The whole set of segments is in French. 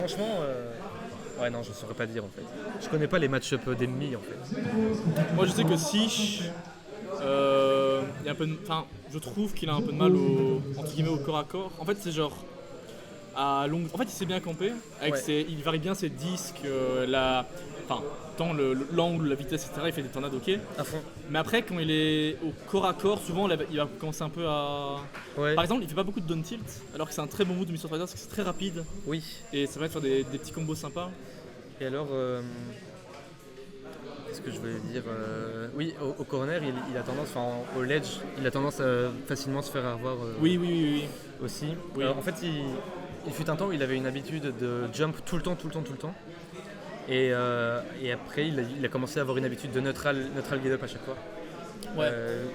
franchement, ouais, non, je saurais pas dire en fait. Je connais pas les match-up d'ennemis en fait. Moi je sais que Sish, il y a un peu je trouve qu'il a un peu de mal entre guillemets au corps à corps. En fait c'est genre à longue. En fait il sait bien camper, avec il varie bien ses disques, tant l'angle, la vitesse, etc. Il fait des tornades ok. À fond. Mais après quand il est au corps à corps, souvent il va commencer un peu à. Ouais. Par exemple il fait pas beaucoup de down tilt, alors que c'est un très bon move de Mr. Fighter parce que c'est très rapide. Oui. Et ça va faire des petits combos sympas. Et alors, qu'est-ce que je voulais dire oui, au corner, il a tendance, au ledge, il a tendance à facilement se faire avoir Oui. aussi. Oui. En fait, il fut un temps où il avait une habitude de jump tout le temps. Et après, il a commencé à avoir une habitude de neutral get up à chaque fois. Ouais.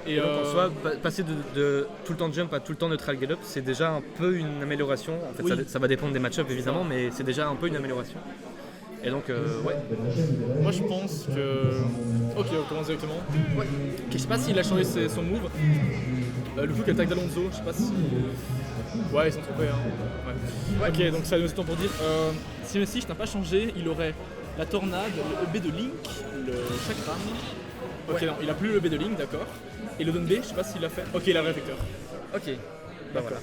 Et donc, en soi, passer de tout le temps jump à tout le temps neutral get up, c'est déjà un peu une amélioration. En fait, oui. ça va dépendre des match-ups évidemment, mais c'est déjà un peu une amélioration. Et donc, ouais. Moi je pense que. Ok, on commence directement. Ouais. Je sais pas s'il a changé son move. Le coup qu'attaque d'Alonso, je sais pas si. Ouais, ils sont trompés. Hein. Ouais. Ok, donc ça nous temps pour dire. Si Messi n'a pas changé, il aurait la tornade, le EB de Link, le chakram. Ok, non, il a plus le EB de Link, d'accord. Et le down B, je sais pas s'il l'a fait. Ok, il a le réflecteur. Ok, bah voilà.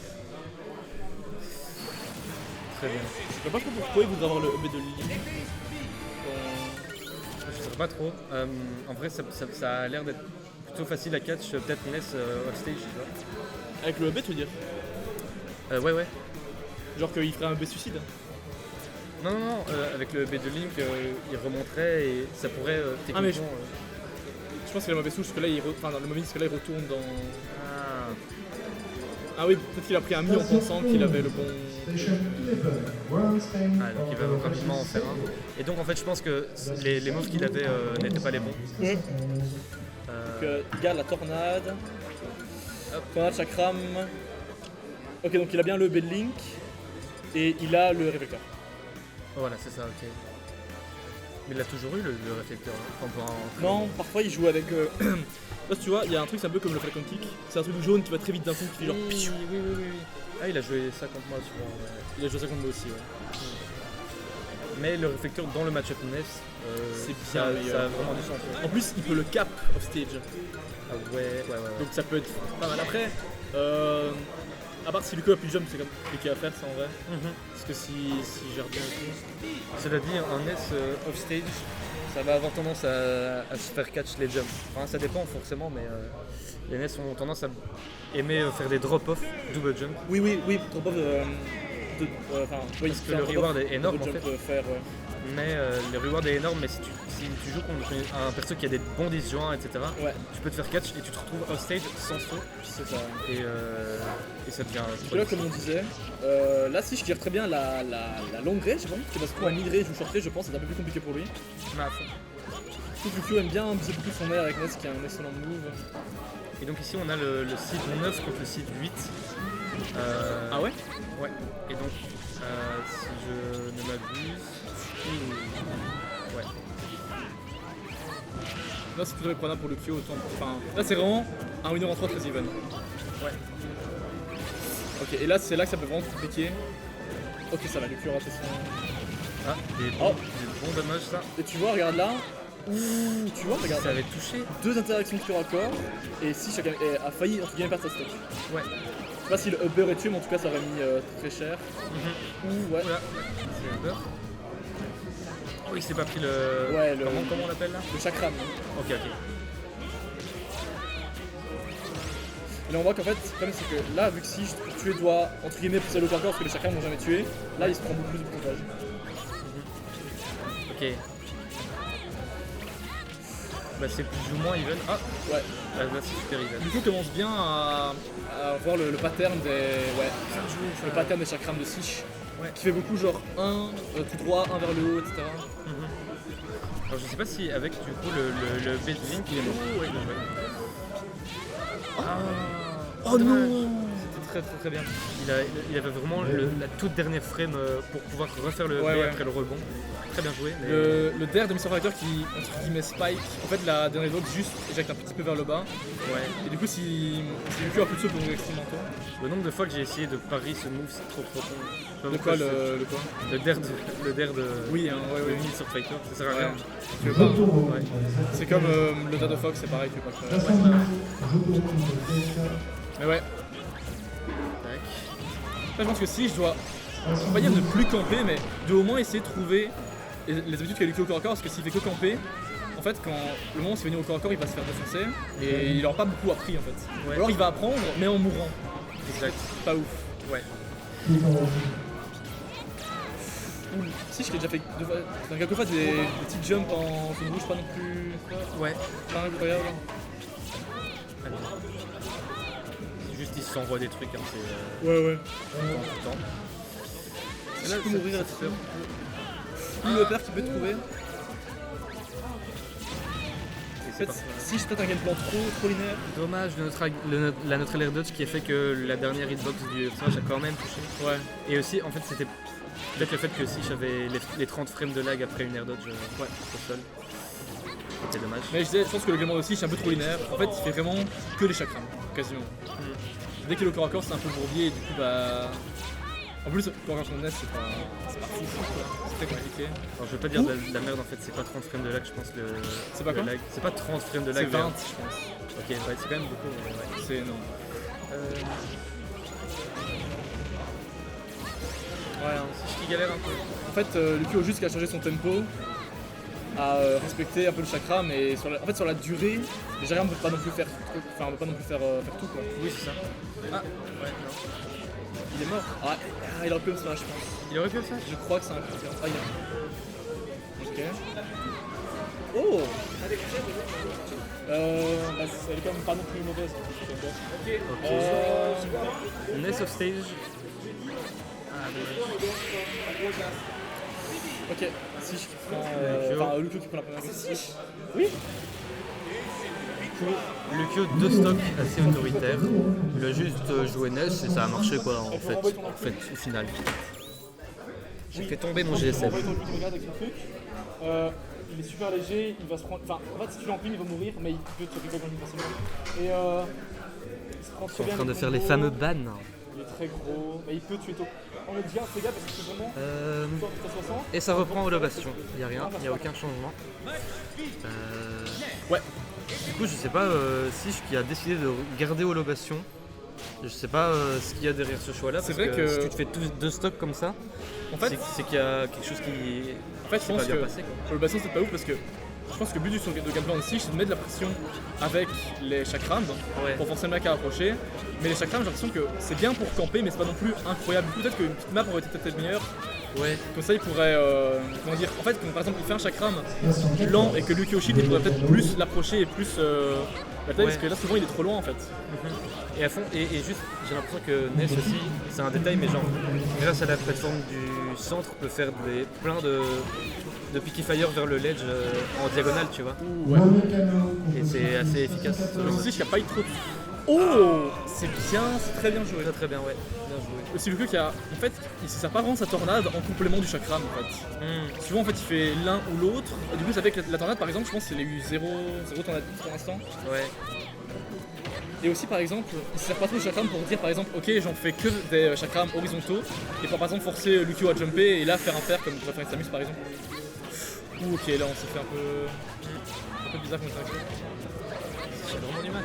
Très bien. Je sais pas trop pourquoi il voudrait avoir le EB de Link. Je sais pas trop. En vrai, ça a l'air d'être plutôt facile à catch, peut-être Ness offstage, tu vois. Avec le EB, tu veux dire Ouais. Genre qu'il ferait un EB suicide. Non, avec le EB de Link, il remonterait et ça pourrait techniquement. Je pense qu'il a le mauvais souche parce que là, dans le moment, parce que là, il retourne dans. Ah oui, peut-être qu'il a pris un mi en pensant qu'il avait le bon. Donc il va rapidement en faire un. Et donc en fait je pense que les moves qu'il avait n'étaient pas les bons. Regarde la tornade. Tornade chakram. Ok, donc il a bien le EB de Link et il a le réflecteur. Voilà, c'est ça, ok. Mais il a toujours eu le réflecteur. Non, parfois il joue avec. Là, tu vois, il y a un truc, c'est un peu comme le Falcon Kick. C'est un truc jaune qui va très vite d'un coup, qui fait genre. Oui. Ah, il a joué ça contre moi souvent. Il a joué ça contre moi aussi, ouais. Mais le réflecteur dans le match-up NES, c'est bien, ça a vraiment du sens. Ouais. En plus, il peut le cap off stage. Ah ouais. Donc ça peut être pas mal. Après, à part si Luco a plus de jump, c'est compliqué à faire ça en vrai. Parce que si gère bien et tout. Cela dit, en NES off stage, ça va avoir tendance à se faire catch les jumps. Enfin, ça dépend forcément, mais les NES ont tendance à aimer faire des drop-off, double jump. Oui, drop-off parce que le reward est énorme en fait. Ouais. Mais le reward est énorme, mais si tu joues contre un perso qui a des bons disjoints, etc., tu peux te faire catch et tu te retrouves off stage sans saut. C'est ça. Et ça devient. Parce que là, comme on disait, là, si je gère très bien la longue range, parce qu'on a mid-range ou short range, je pense que c'est un peu plus compliqué pour lui. Mais à fond. Je trouve que Q aime bien abuser beaucoup son air avec Ness qui a un excellent move. Et donc ici, on a le seed 9 contre le seed 8. Ah ouais? Ouais. Et donc, si je ne m'abuse. Ouais. Là, c'est plutôt prenable pour le Q autant. Enfin, là, c'est vraiment un winner en 3 très even. Ouais. Ok, et là, c'est là que ça peut vraiment compliquer. Ok, ça va, le Q aura fait son. Ah, des bons dommages ça. Et tu vois, regarde là. Tu vois, regarde. Ça avait touché. 2 interactions de cure à corps. Et si chacun a failli entre guillemets perdre sa stock. Ouais. Je sais pas si le Uber est tué, mais en tout cas, ça aurait mis très cher. Ouais. Oula. C'est Uber. Oh, il s'est pas pris le. Ouais, comment on l'appelle là? Le chakram. Ok. Et là, on voit qu'en fait, le problème c'est que là, vu que si je tuer doit entre guillemets pousser l'autre encore parce que les chakrams n'ont jamais tué, là il se prend beaucoup plus de pourcentage. Ok. Bah c'est plus ou moins even. Ah ouais. Là c'est super even. Du coup, on commence bien à voir le pattern des. Ouais. Le pattern des chakrams de Sish. Ouais. Qui fait beaucoup genre 1 tout droit, 1 vers le haut, etc. Alors je sais pas si avec du coup le B-Link il est mort. Ouais. Ah. Oh non! C'était très bien. Il avait vraiment la toute dernière frame pour pouvoir refaire le B après le rebond. Très bien joué. Mais... Le dair de Mr. Fighter qui, entre guillemets, spike, en fait la dernière vogue juste éjecte un petit peu vers le bas. Ouais. Et du coup, si Lucio a plus de saut pour nous expérimenter. Le nombre de fois que j'ai essayé de parier ce move, c'est trop con. Le quoi, le quoi? Le dair de oui, hein, ouais. Mr. Fighter, ça sert à rien. Tu veux pas? Ouais. C'est comme le dair de Fox, c'est pareil, tu veux pas le faire. Mais ouais. Tac. Je pense que si je dois, je vais pas dire ne plus camper, mais de au moins essayer de trouver les habitudes qu'a Lucio au corps à corps, parce que s'il fait que camper, en fait, quand le moment où c'est venu au corps à corps, il va se faire défoncer et il aura pas beaucoup appris en fait. Ouais. Ou alors il va apprendre, mais en mourant. Exact. Pas ouf. Ouais. Si, je l'ai déjà fait quelques fois des petites jumps en zone rouge, pas non plus. Ouais. Pas incroyable. Juste il s'envoie des trucs, hein, c'est Ouais. tout le temps. Là, je peux mourir à tout le père qui peut trouver. En fait, si je tente un gameplan trop linéaire. Dommage la neutre air dodge qui a fait que la dernière hitbox du personnage a quand même touché. Ouais. Et aussi, en fait, c'était peut-être le fait que si j'avais les 30 frames de lag après une air dodge au sol. C'était dommage. Mais je pense que le gameplay aussi c'est un peu trop linéaire. En fait, il fait vraiment que les chakras, quasiment. Dès qu'il est au corps à corps, c'est un peu bourbier et du coup, bah. En plus, quand on NES, c'est pas fou, c'est très compliqué. Alors, je veux pas dire de la merde, en fait, c'est pas 30 frames de lag, je pense. C'est pas quoi lag. C'est pas 30 frames de lag. C'est 20, je pense. Ok, ouais, c'est quand même beaucoup. Ouais. C'est énorme. Ouais, c'est qui galère un peu. En fait, Lucio juste qui a changé son tempo, a respecté un peu le chakra, mais sur la durée, les Jariam ne peuvent pas non plus faire tout quoi. Oui, c'est ça. Ah, ouais, non. Il est mort. Ah, il aurait pu le smash, je pense. Il aurait pu le smash. Je crois que c'est un coup. Ah, il a. Ok. Oh elle est quand même pas non plus mauvaise. Ok. Ness of stage. Ok, si je prends. Enfin, Lucio qui prend la première question. Oui. Lucio 2 stocks assez autoritaire. Il a juste joué Ness et ça a marché quoi en fait au final. J'ai fait tomber mon GSM. Il est super léger, il va se prendre. Enfin, en fait, si tu l'empines, il va mourir, mais il peut te rigoler facilement. Et il se prend très bien. Ils sont en train de faire les fameux bans. Il est très gros, mais il peut tuer tôt. On le dit, fais gaffe parce que c'est vraiment. Et ça reprend Ovation. Il n'y a rien, il n'y a aucun changement. Ouais. Du coup, je sais pas si qui a décidé de garder Ovation. Je sais pas ce qu'il y a derrière ce choix-là. C'est parce vrai que si tu te fais deux stocks comme ça, en fait, c'est qu'il y a quelque chose qui. En fait, je pense que passé, Ovation c'est pas ouf parce que je pense que le but de gameplay en Siege c'est de mettre de la pression avec les chakrams pour forcer le mec à approcher. Mais les chakrams, j'ai l'impression que c'est bien pour camper, mais c'est pas non plus incroyable. Peut-être qu'une petite map aurait été peut-être meilleure. Ouais. Comme ça, il pourrait. Comment dire. En fait, quand par exemple il fait un chakram lent et que Lucio shield, il pourrait peut-être plus l'approcher et plus la taille parce que là souvent il est trop loin en fait. Et à fond, et juste, j'ai l'impression que Ness aussi, c'est un détail, mais genre, grâce à la plateforme du centre, peut faire plein de picky fire vers le ledge en diagonale, tu vois. Ouais. Et c'est assez efficace. Le souci, c'est qu'il n'y a pas eu trop de. Oh, c'est bien, c'est très bien joué. Très très bien, ouais. Bien joué. Aussi Lucio qui a. En fait, il sert pas vraiment sa tornade en complément du chakram en fait. Souvent en fait il fait l'un ou l'autre. Et du coup ça fait que la tornade par exemple, je pense qu'il a eu 0 tornade pour l'instant. Ouais. Et aussi par exemple, il sert pas trop du chakram pour dire par exemple ok j'en fais que des chakrams horizontaux et pour par exemple forcer Lucio à jumper et là faire un fer comme pourrait faire Samus par exemple. Ouh ok là on s'est fait un peu bizarre comme ça. J'ai vraiment du mal.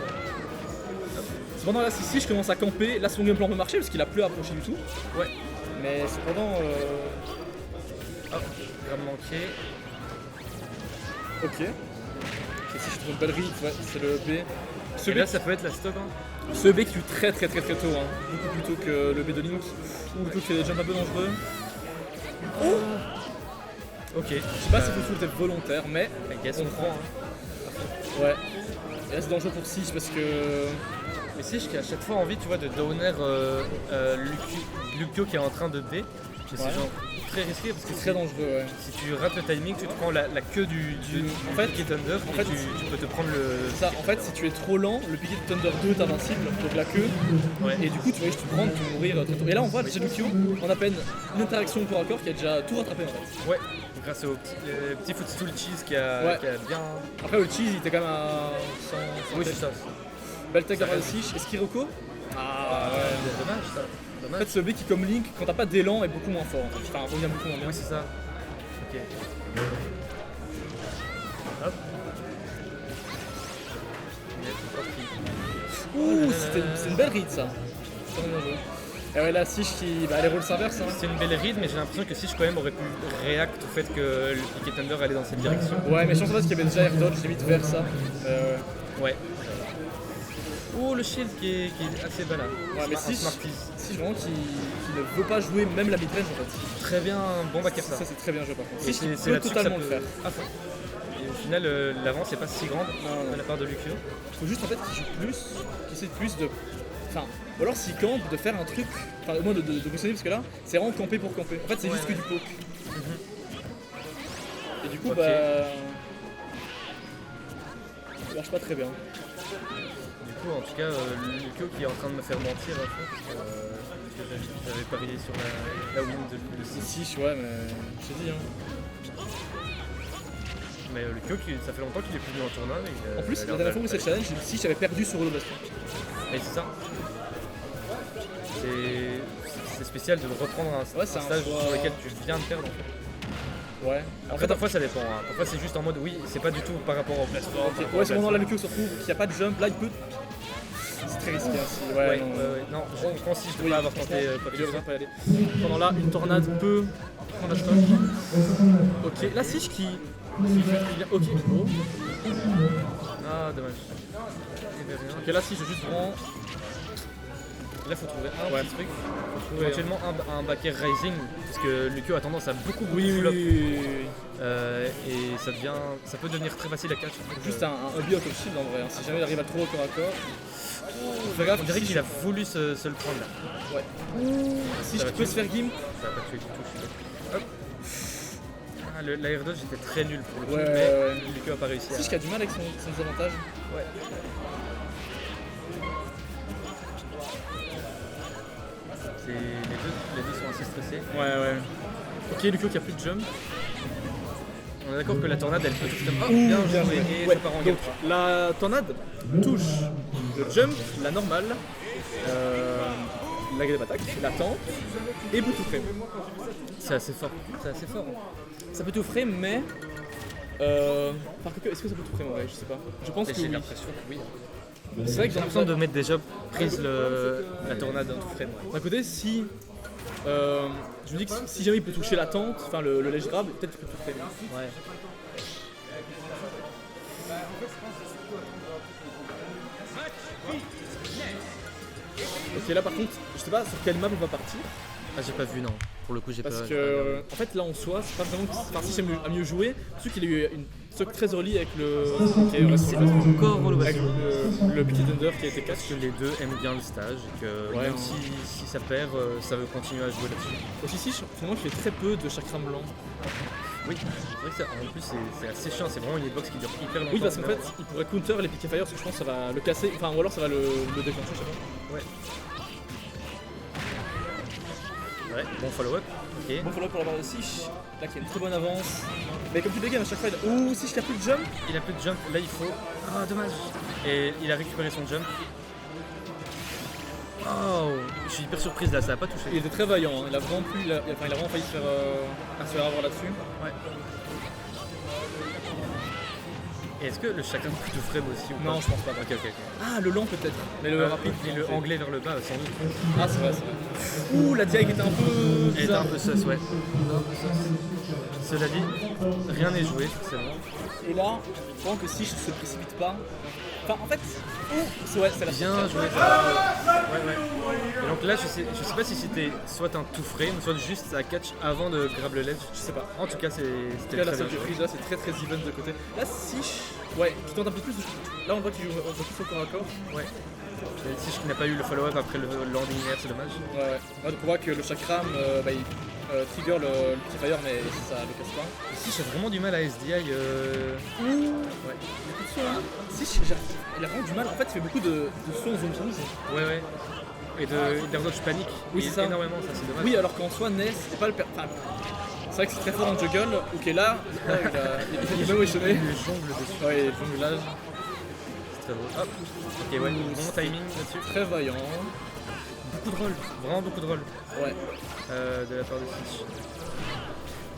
Cependant là si je commence à camper, là son gameplan peut marcher parce qu'il a plus à approcher du tout. Ouais. Mais cependant Hop, grave manqué. Ok. Et si je trouve une belle read, ouais, c'est le B. Et là ça peut être la stock hein. Ce B qui tue très tôt, hein. Beaucoup plus tôt que le B de Link, ou le coup qui fait des jumps un peu dangereux. Ok, je sais pas si le coup était volontaire, mais on prend. Hein. Ouais. Et là c'est dangereux pour Siege parce que. Mais Siege qui a à chaque fois envie tu vois, de downer Lucio qui est en train de B. Et c'est genre très risqué parce que C'est très dangereux, ouais. si tu rates le timing, tu te prends la queue en fait, Piqué Thunder et tu peux te prendre le. C'est ça, en fait, si tu es trop lent, le piqué de Thunder 2 est invincible, donc la queue. Ouais. Et du coup, tu vas juste te prendre, tu vas mourir très tôt. Et là, on voit chez Lucio, en à peine une interaction corps à corps qui a déjà tout rattrapé en fait. Ouais, grâce au petit footstool cheese qui a bien. Après, le cheese, il était quand même à 100. Oui, c'est ça. Beltec à Valsich, et Skiroko. Ah ouais, dommage ça. En Dommage. fait, ce B qui, comme Link, quand t'as pas d'élan, est beaucoup moins fort. En fait. Enfin, revient beaucoup moins bien. Oui, c'est ça. Ok. Hop. Ouh, c'est une belle read ça. C'est vraiment bien joué. Et ouais, là, Sich qui. Bah, les rôles s'inversent. Hein. C'est une belle read, mais j'ai l'impression que si je quand même aurait pu react au fait que le Piqué Thunder allait dans cette direction. Ouais, mais je pense qu'il y avait déjà air dodge limite vers ça. Ouais. Oh, le shield qui est assez balade. Ouais, mais Sich Sich vraiment qui ne veut pas jouer même la midrange en fait. très bien, bon backer ça. Ça, c'est très bien joué par contre. Et Sich c'est peut là-dessus que ça totalement le peut- faire. à fond. Et au final, l'avance n'est pas si grande Non. de la part de Lucio. Il faut juste en fait qu'il joue plus, qu'il essaie de plus de. Enfin, ou alors s'il campe, de faire un truc, enfin au moins de positionner parce que là, c'est vraiment camper pour camper. En fait, c'est juste que du poke. Et du coup, Ok. bah. Ça marche pas très bien. Du coup, en tout cas, Lucio qui est en train de me faire mentir à fond, parce que j'avais parié sur la win de C'est 6. Sich, ouais, mais. Je t'ai dit, hein. Mais Lucio, ça fait longtemps qu'il est plus venu en tournoi. En plus, la dernière fois où c'est le challenge, Sich avait perdu sur Holo Bastion. Et c'est ça. C'est spécial de reprendre un Ouais, c'est un stage choix. sur lequel tu viens de perdre. En fait. Ouais. Après, parfois ça dépend. Hein. Parfois c'est juste en mode oui, c'est pas du tout par rapport au plateforme. Ouais, c'est le moment là, Lucio se retrouve qu'il n'y a pas de jump, là il peut. C'est très risqué hein, si. Ouais, non. Non, je pense si je devrais avoir tenté pas Il plus devrait ça. pas y aller. Pendant là, une tornade peut prendre la stock. Ok, là Sich qui. Ok, oh. Ah, dommage. Il y avait rien. Ok, là Sich juste prend. Là, faut trouver un Ouais. petit truc. Faut trouver, Éventuellement un backer rising, parce que Lucio a tendance à beaucoup Oui, pull up. oui. Et ça peut devenir très facile à catch. Juste un hobby out of shield en vrai. Hein. Si jamais il arrive à trop au corps à corps. Fais gaffe, On dirait Sich- qu'il a voulu se le prendre là. Ouais. Sich Ça va qui peut se faire gimp. Ça va pas tuer du tout, je suis bête. Hop. Ah, l'air dodge était très nul pour le coup, Ouais, mais ouais. Lucio a pas réussi à. Sich qui a du mal avec son désavantage. Ouais. Les deux sont assez stressés. Ouais. Ok, Lucio qui a plus de jump. On est d'accord que la tornade elle peut tout comme. Oh, Ouh, bien bien joué. joué. Et Ouais, ça part en donc game. la tornade touche le jump, la normale, la grave attaque, la tente et peut tout frame. C'est assez fort. C'est assez fort. Ça peut tout frame, mais. Par contre, est-ce que ça peut tout frame en vrai? Je sais pas. Je pense que J'ai oui. l'impression que oui. C'est vrai que J'ai l'impression de mettre déjà prise la tornade en tout frame. Ouais. d'un côté, si. Je me dis que si jamais il peut toucher la tente, enfin le ledge grab, peut-être qu'il peut tout frame. Ouais. Ok, là par contre, je sais pas sur quelle map on va partir. Ah, j'ai pas vu, non. Pour le coup, j'ai pas. Parce j'ai pas que, regardé. en fait, là en soi, c'est pas vraiment. Enfin, si j'aime à mieux jouer, surtout qu'il a eu une stock très early avec le. Qui est resté Encore Holo avec Bastion. le Piqué Thunder qui a été Parce casse. que les deux aiment bien le stage et que Ouais, même non. si ça perd, ça veut continuer à jouer là-dessus. Aussi, si, finalement, je fais très peu de chakram blanc. Oui, c'est vrai que en plus c'est assez chiant, c'est vraiment une hitbox qui dure hyper longtemps. Oui, parce qu'en fait, il pourrait counter les Piqué Fire, parce que je pense que ça va le casser, enfin, ou alors ça va le déclencher, je sais pas. Ouais. Ouais, bon follow-up. Ok. Bon follow pour la barre de Sich, là qui a une très bonne avance. Mais comme tu dégaines à chaque fois, il a. Ouh, Sich qui a plus de jump. Il a plus de jump, là il faut. Ah, dommage. Et il a récupéré son jump. Oh, je suis hyper surprise là, ça a pas touché. Il était très vaillant, hein. Il a vraiment pu, il a vraiment failli se faire avoir là-dessus. Ouais. Et est-ce que le chacun peut tout frame aussi ou pas? Non, je pense pas. Ok. Ah, le lent peut-être, mais le rapide. Et le anglais vers le bas, sans doute. Ah, c'est vrai, c'est vrai. Ouh, la diag était un peu. Elle était bizarre. un peu sus, ouais. Cela dit, rien n'est joué forcément. Et là, je pense que si je se précipite pas. Enfin, en fait, c'est ouais, c'est la Bien surprise. joué. Ouais. Et donc là, je sais pas si c'était soit un two frame, soit juste à catch avant de grab le ledge. Je sais pas. En tout cas, c'était Là, la très seule bien joué. prise là, c'est très even de côté. Là, Sich, ouais, qui tente un peu plus. Là, on voit qu'il joue un peu plus au corps à corps. Ouais. Et Sich qui n'a pas eu le follow-up après le landing air, c'est dommage. Ouais. Là, donc on voit que le chakram, bah, trigger le petit fire, mais ça le casse pas. Ici, j'ai vraiment du mal à SDI. Ouais. Beaucoup de sauts, hein. Si, il a vraiment du mal. En fait, il fait beaucoup de sauts en zone rouge. Ouais. Et d'air dodge panique. Oui, c'est ça. Énormément, ça, c'est dommage. Oui, alors qu'en soi, Ness, c'est pas le enfin, c'est vrai que c'est très fort en juggle. Ok, là, il a même échoué. Il jongle dessus. Ouais, il jonglage. C'est très beau. Hop. Ok, ouais, bon timing là-dessus. Très vaillant. Beaucoup de rolls, vraiment beaucoup de rolls Ouais. de la part de Stitch.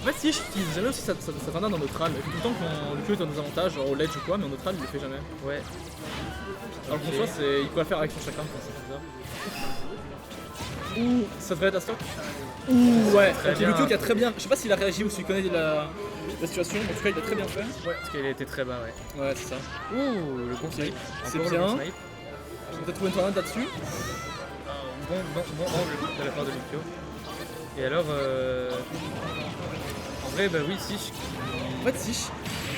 En fait, si je n'utilise jamais aussi sa grenade en neutral. Il fait tout le temps quand le Q est en désavantage, genre au ledge ou quoi, mais en neutral, il le fait jamais. Ouais. Alors qu'en soi, il peut le faire avec son chacun quand c'est bizarre. Ouh, ça devrait être à stock. Ouh, ouais, ok, le Q qui a très bien. Je sais pas s'il a réagi ou s'il connaît la situation, en tout cas, il a très bien fait. Ouais, parce qu'il a été très bas, ouais. Ouais, c'est ça. Ouh, le bon snipe. C'est Encore bien. le bon snipe. J'ai peut-être trouvé une tornade là-dessus. Bon angle de la part de Mikio. Et alors, en vrai, bah oui, Sish. En fait, si.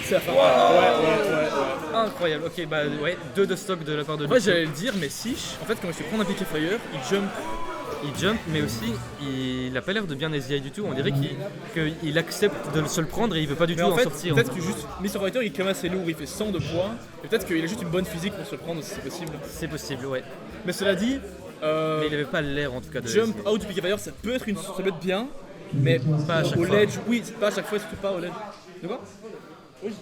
C'est la fin. Ouais. Incroyable, ok, bah ouais, 2 de stock de la part de En Mikio. fait, j'allais le dire, mais Sish, en fait, quand il se fait prendre un piqué fire, il jump. Il jump, mais aussi, il a pas l'air de bien SDI du tout. On dirait qu'il accepte de se le prendre et il veut pas du tout Mais en en fait, sortir. peut-être que juste Mr. Fighter il est quand même assez lourd, il fait 100 de poids, et peut-être qu'il a juste une bonne physique pour se le prendre si c'est possible. C'est possible, ouais. Mais cela dit, Mais il avait pas l'air en tout cas de jump SDI. out du piqué fire, ça peut être bien, mais Pas à chaque au fois. ledge, oui, c'est pas à chaque fois, surtout pas au ledge. De quoi? Oui,